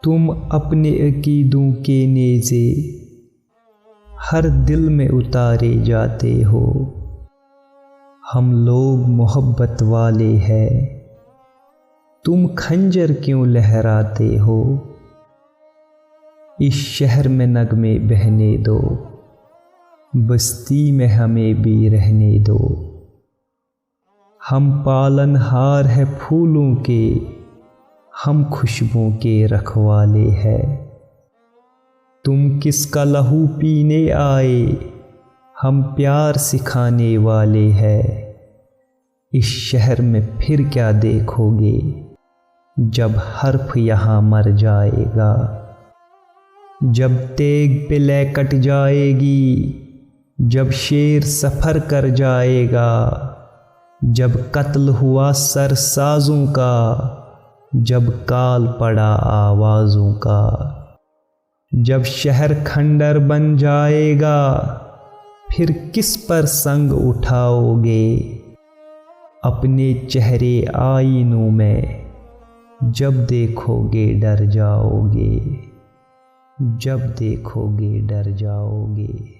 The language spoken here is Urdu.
تم اپنے عقیدوں کے نیزے ہر دل میں اتارے جاتے ہو۔ ہم لوگ محبت والے ہیں، تم خنجر کیوں لہراتے ہو؟ اس شہر میں نغمے بہنے دو، بستی میں ہمیں بھی رہنے دو۔ ہم پالن ہار ہے پھولوں کے، ہم خوشبوں کے رکھوالے ہیں۔ تم کس کا لہو پینے آئے، ہم پیار سکھانے والے ہیں۔ اس شہر میں پھر کیا دیکھو گے، جب حرف یہاں مر جائے گا۔ جب تیغ پہ لے کٹ جائے گی، جب شیر سفر کر جائے گا، جب قتل ہوا سر سازوں کا، جب کال پڑا آوازوں کا، جب شہر کھنڈر بن جائے گا، پھر کس پر سنگ اٹھاؤ گے؟ اپنے چہرے آئینوں میں جب دیکھو گے ڈر جاؤ گے، جب دیکھو گے ڈر جاؤ گے۔